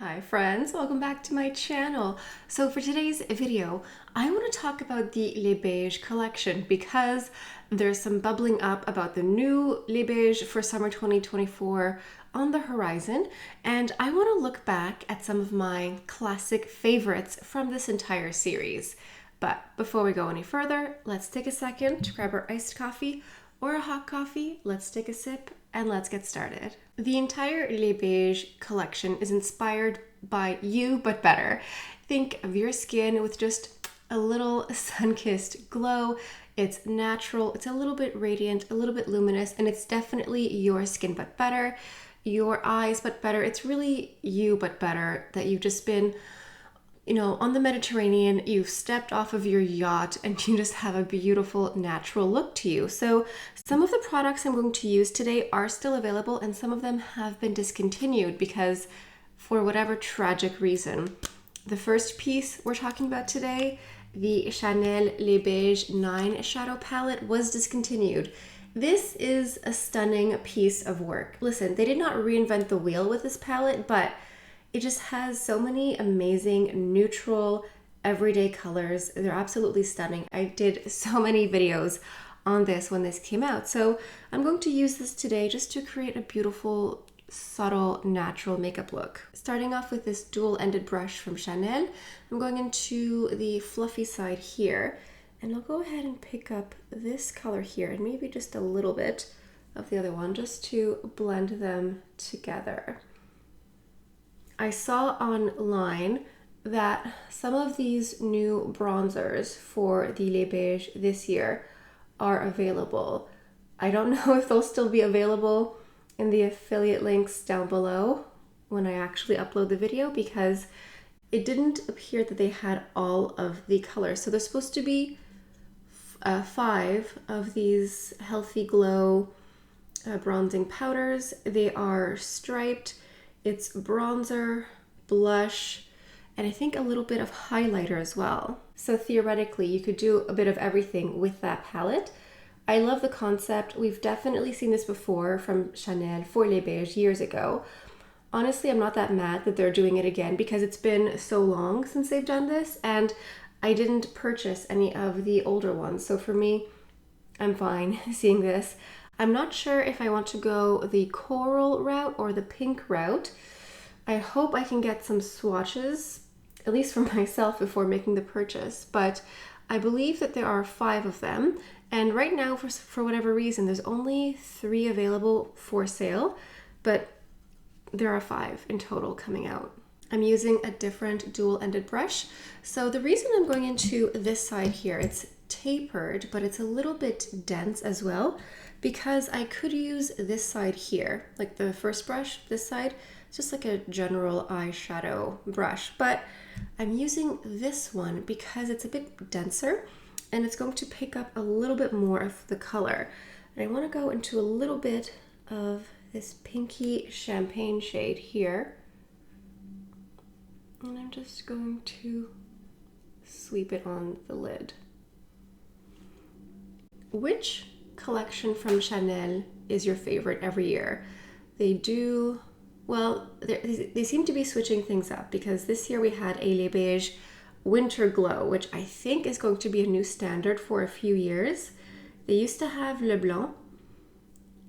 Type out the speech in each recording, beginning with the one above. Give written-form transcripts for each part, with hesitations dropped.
Hi friends, welcome back to my channel. So for today's video, I want to talk about the Les Beiges collection because there's some bubbling up about the new Les Beiges for summer 2024 on the horizon, and I want to look back at some of my classic favorites from this entire series. But before we go any further, let's take a second to grab our iced coffee or a hot coffee. Let's take a sip and let's get started. The entire Les Beiges collection is inspired by you, but better. Think of your skin with just a little sun-kissed glow. It's natural, it's a little bit radiant, a little bit luminous, and it's definitely your skin, but better. Your eyes, but better. It's really you, but better, that you've just been on the Mediterranean, you've stepped off of your yacht and you just have a beautiful natural look to you. So some of the products I'm going to use today are still available and some of them have been discontinued because for whatever tragic reason. The first piece we're talking about today, the Chanel Les Beiges 9 Shadow Palette, was discontinued. This is a stunning piece of work. Listen, they did not reinvent the wheel with this palette, but it just has so many amazing, neutral, everyday colors. They're absolutely stunning. I did so many videos on this when this came out. So I'm going to use this today just to create a beautiful, subtle, natural makeup look. Starting off with this dual-ended brush from Chanel, I'm going into the fluffy side here. And I'll go ahead and pick up this color here and maybe just a little bit of the other one just to blend them together. I saw online that some of these new bronzers for the Les Beiges this year are available. I don't know if they'll still be available in the affiliate links down below when I actually upload the video because it didn't appear that they had all of the colors. So there's supposed to be 5 of these Healthy Glow bronzing powders. They are striped. It's bronzer, blush, and I think a little bit of highlighter as well. So theoretically, you could do a bit of everything with that palette. I love the concept. We've definitely seen this before from Chanel for Les Beiges years ago. Honestly, I'm not that mad that they're doing it again because it's been so long since they've done this, and I didn't purchase any of the older ones. So for me, I'm fine seeing this. I'm not sure if I want to go the coral route or the pink route. I hope I can get some swatches, at least for myself, before making the purchase. But I believe that there are 5 of them. And right now, for whatever reason, there's only 3 available for sale. But there are 5 in total coming out. I'm using a different dual-ended brush. So the reason I'm going into this side here, it's tapered, but it's a little bit dense as well, because I could use this side here, like the first brush, this side, just like a general eyeshadow brush. But I'm using this one because it's a bit denser and it's going to pick up a little bit more of the color. And I want to go into a little bit of this pinky champagne shade here. And I'm just going to sweep it on the lid. Which collection from Chanel is your favorite every year? They seem to be switching things up because this year we had a Les Beiges Winter Glow, which I think is going to be a new standard for a few years. They used to have Le Blanc.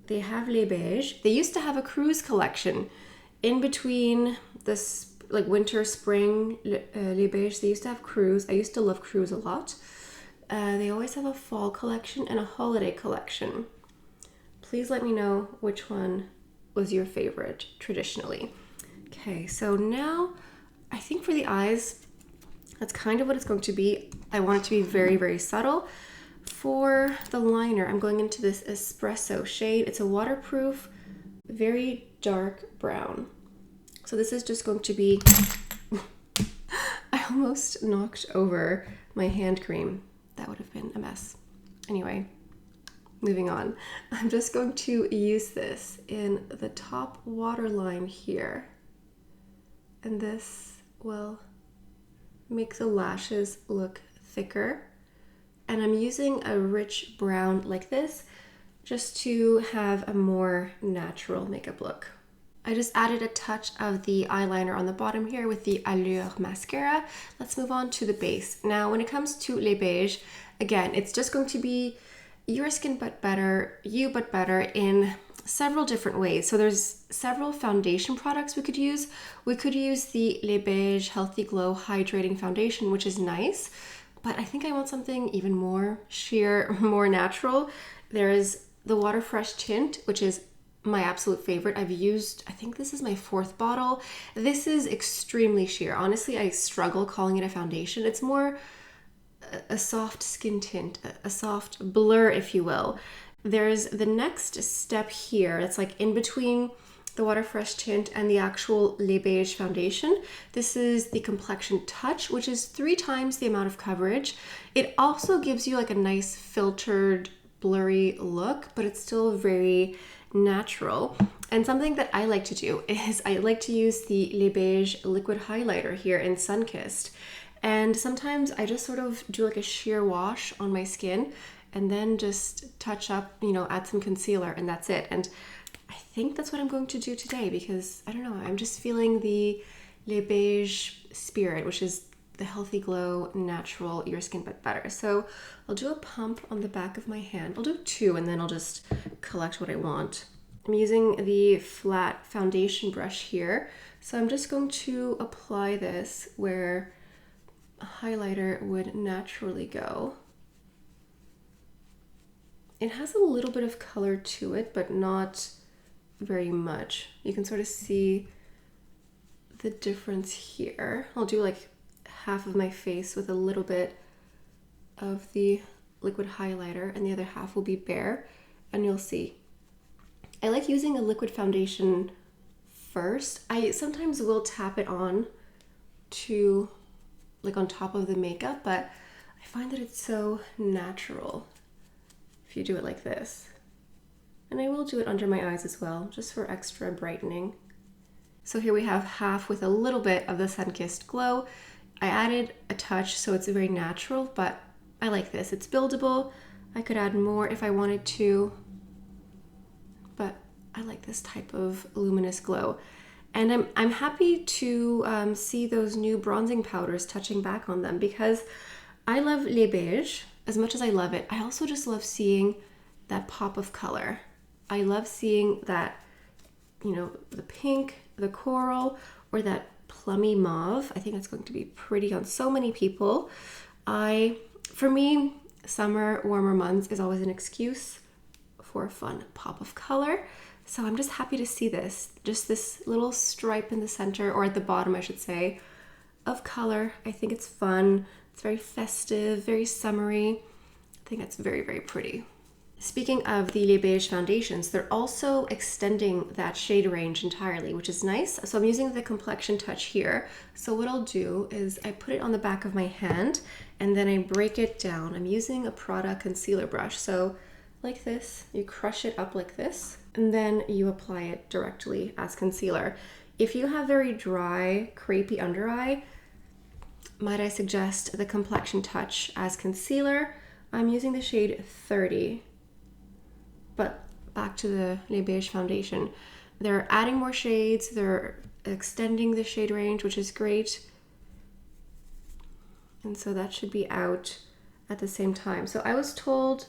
They have Les Beiges. They used to have a cruise collection in between this like winter, spring, Les Beiges. They used to have cruise. I used to love cruise a lot. They always have a fall collection and a holiday collection. Please let me know which one was your favorite traditionally. Okay, so now I think for the eyes, that's kind of what it's going to be. I want it to be very, very subtle. For the liner, I'm going into this espresso shade. It's a waterproof, very dark brown. So this is just going to be, I almost knocked over my hand cream. That would have been a mess. Anyway, moving on. I'm just going to use this in the top waterline here. And this will make the lashes look thicker. And I'm using a rich brown like this just to have a more natural makeup look. I just added a touch of the eyeliner on the bottom here with the Allure mascara. Let's move on to the base. Now, when it comes to Les Beiges, again, it's just going to be your skin but better, you but better in several different ways. So there's several foundation products we could use. We could use the Les Beiges Healthy Glow Hydrating Foundation, which is nice, but I think I want something even more sheer, more natural. There's the Water Fresh tint, which is my absolute favorite. I've used, I think this is my 4th bottle. This is extremely sheer. Honestly, I struggle calling it a foundation. It's more a soft skin tint, a soft blur, if you will. There's the next step here. It's like in between the Water Fresh tint and the actual Les Beiges foundation. This is the Complexion Touch, which is 3 times the amount of coverage. It also gives you like a nice filtered, blurry look, but it's still very natural. And something that I like to do is I like to use the Les Beiges liquid highlighter here in Sunkissed. And sometimes I just sort of do like a sheer wash on my skin and then just touch up, you know, add some concealer, and that's it. And I think that's what I'm going to do today because, I don't know, I'm just feeling the Les Beiges spirit, which is the healthy glow, natural, your skin but better. So I'll do a pump on the back of my hand. I'll do 2 and then I'll just collect what I want. I'm using the flat foundation brush here. So I'm just going to apply this where a highlighter would naturally go. It has a little bit of color to it, but not very much. You can sort of see the difference here. I'll do like half of my face with a little bit of the liquid highlighter and the other half will be bare, and you'll see. I like using a liquid foundation first. I sometimes will tap it on to like on top of the makeup, but I find that it's so natural if you do it like this. And I will do it under my eyes as well, just for extra brightening. So here we have half with a little bit of the Sunkissed Glow. I added a touch so it's very natural, but I like this. It's buildable. I could add more if I wanted to, but I like this type of luminous glow. And I'm happy to see those new bronzing powders touching back on them because I love Les Beiges. As much as I love it, I also just love seeing that pop of color. I love seeing that, you know, the pink, the coral, or that plummy mauve. I think it's going to be pretty on so many people. For me, summer, warmer months is always an excuse for a fun pop of color. So I'm just happy to see this, just this little stripe in the center, or at the bottom, I should say, of color. I think it's fun. It's very festive, very summery. I think it's very, very pretty. Speaking of the Les Beiges foundations, they're also extending that shade range entirely, which is nice. So I'm using the Complexion Touch here. So what I'll do is I put it on the back of my hand and then I break it down. I'm using a Prada concealer brush. So like this, you crush it up like this, and then you apply it directly as concealer. If you have very dry, crepey under eye, might I suggest the Complexion Touch as concealer. I'm using the shade 30. But back to the Les Beiges foundation. They're adding more shades, they're extending the shade range, which is great. And so that should be out at the same time. So I was told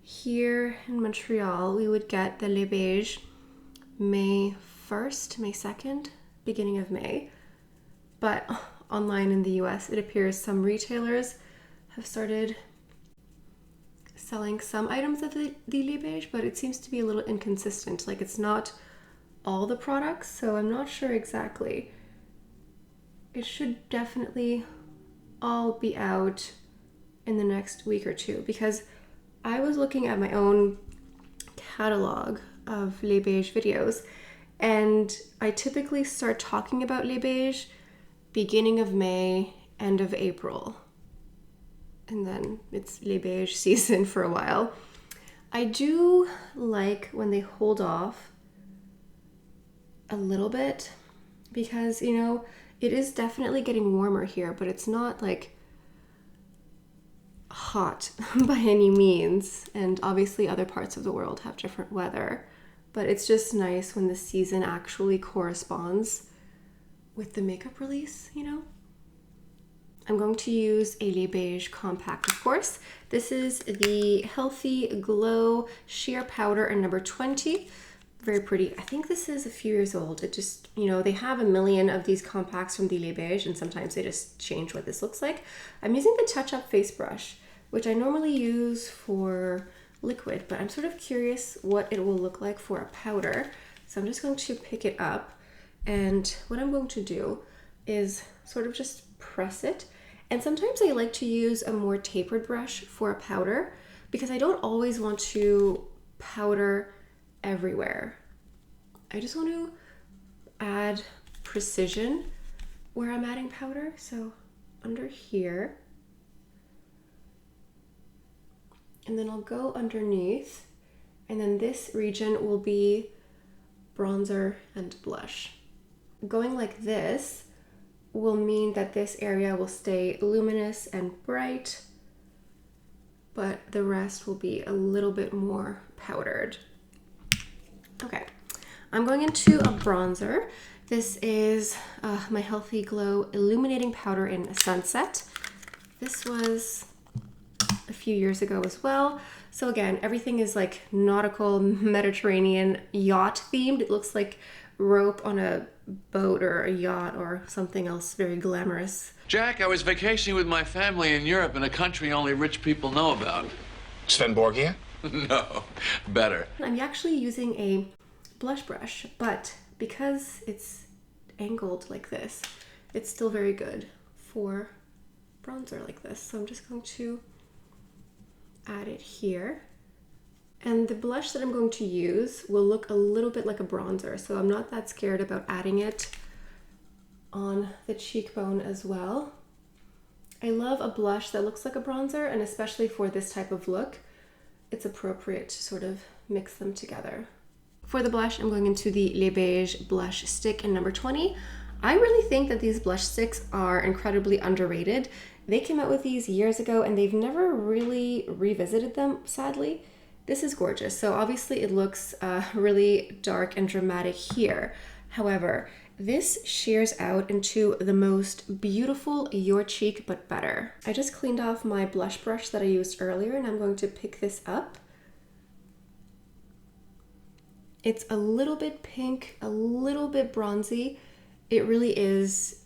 here in Montreal, we would get the Les Beiges May 1st, May 2nd, beginning of May. But online in the US, it appears some retailers have started selling some items of the Les Beiges, but it seems to be a little inconsistent. Like it's not all the products, so I'm not sure exactly. It should definitely all be out in the next week or two, because I was looking at my own catalog of Les Beiges videos, and I typically start talking about Les Beiges beginning of May, end of April. And then it's Les Beiges season for a while. I do like when they hold off a little bit because, you know, it is definitely getting warmer here, but it's not like hot by any means. And obviously other parts of the world have different weather. but it's just nice when the season actually corresponds with the makeup release, you know? I'm going to use a Les Beiges compact, of course. This is the Healthy Glow Sheer Powder in number 20. Very pretty. I think this is a few years old. It just, you know, they have a million of these compacts from the Les Beiges, and sometimes they just change what this looks like. I'm using the Touch Up Face Brush, which I normally use for liquid, but I'm sort of curious what it will look like for a powder. So I'm just going to pick it up, and what I'm going to do is sort of just press it. And sometimes I like to use a more tapered brush for a powder because I don't always want to powder everywhere. I just want to add precision where I'm adding powder. So under here, and then I'll go underneath, and then this region will be bronzer and blush. Going like this will mean that this area will stay luminous and bright, but the rest will be a little bit more powdered. Okay, I'm going into a bronzer. This is my Healthy Glow Illuminating Powder in Sunset. This was a few years ago as well. So again, everything is like nautical, Mediterranean, yacht themed. It looks like rope on a boat or a yacht or something else very glamorous. Jack, I was vacationing with my family in Europe in a country only rich people know about. Svenborgia? No, better. I'm actually using a blush brush, but because it's angled like this, it's still very good for bronzer like this. So I'm just going to add it here. And the blush that I'm going to use will look a little bit like a bronzer, so I'm not that scared about adding it on the cheekbone as well. I love a blush that looks like a bronzer, and especially for this type of look, it's appropriate to sort of mix them together. For the blush, I'm going into the Les Beiges blush stick in number 20. I really think that these blush sticks are incredibly underrated. They came out with these years ago and they've never really revisited them, sadly. This is gorgeous. So obviously it looks really dark and dramatic here. However, this shears out into the most beautiful Your Cheek but better. I just cleaned off my blush brush that I used earlier, and I'm going to pick this up. It's a little bit pink, a little bit bronzy. It really is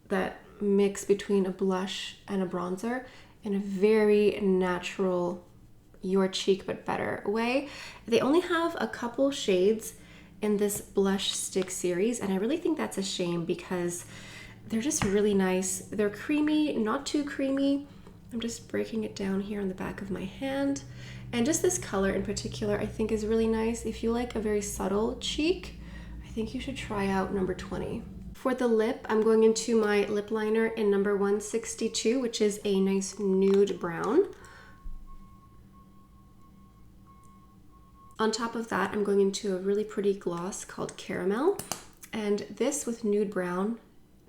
that mix between a blush and a bronzer in a very natural Your Cheek but better way. They only have a couple shades in this blush stick series, and I really think that's a shame because they're just really nice. They're creamy, not too creamy. I'm just breaking it down here on the back of my hand. And just this color in particular I think is really nice. If you like a very subtle cheek, I think you should try out number 20. For the lip, I'm going into my lip liner in number 162, which is a nice nude brown. On top of that, I'm going into a really pretty gloss called Caramel. And this with nude brown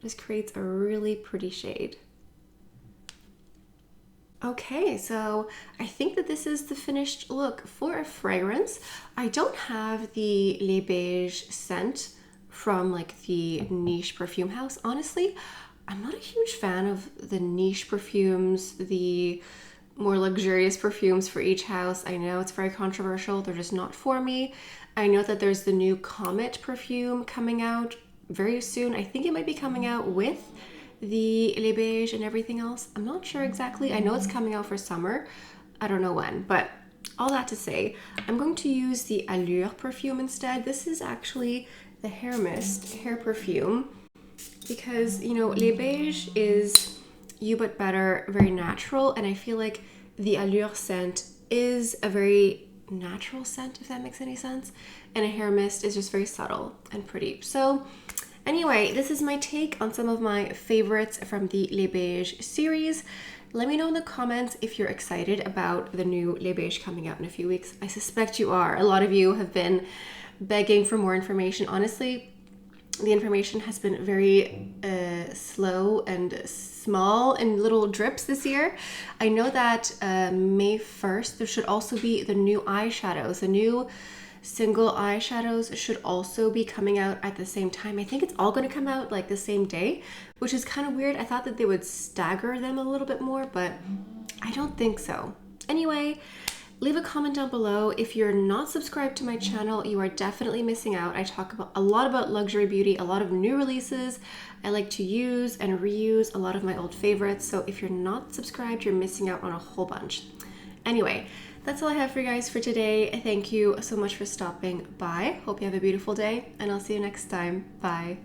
just creates a really pretty shade. Okay, so I think that this is the finished look. For a fragrance, I don't have the Les Beiges scent from like the niche perfume house. Honestly, I'm not a huge fan of the niche perfumes, the more luxurious perfumes for each house. I know it's very controversial. They're just not for me. I know that there's the new Comet perfume coming out very soon. I think it might be coming out with the Les Beiges and everything else. I'm not sure exactly. I know it's coming out for summer. I don't know when, but all that to say, I'm going to use the Allure perfume instead. This is actually the Hair Mist hair perfume because, you know, Les Beiges is You But Better, very natural, and I feel like the Allure scent is a very natural scent, if that makes any sense, and a hair mist is just very subtle and pretty. So anyway, this is my take on some of my favorites from the Les Beiges series. Let me know in the comments if you're excited about the new Les Beiges coming out in a few weeks. I suspect you are. A lot of you have been begging for more information. Honestly, the information has been very slow and small in little drips this year. I know that May 1st, there should also be the new eyeshadows, the new single eyeshadows should also be coming out at the same time. I think it's all going to come out like the same day, which is kind of weird. I thought that they would stagger them a little bit more, but I don't think so. Anyway, leave a comment down below. If you're not subscribed to my channel, you are definitely missing out. I talk about a lot about luxury beauty, a lot of new releases. I like to use and reuse a lot of my old favorites. So if you're not subscribed, you're missing out on a whole bunch. Anyway, that's all I have for you guys for today. Thank you so much for stopping by. Hope you have a beautiful day, and I'll see you next time. Bye.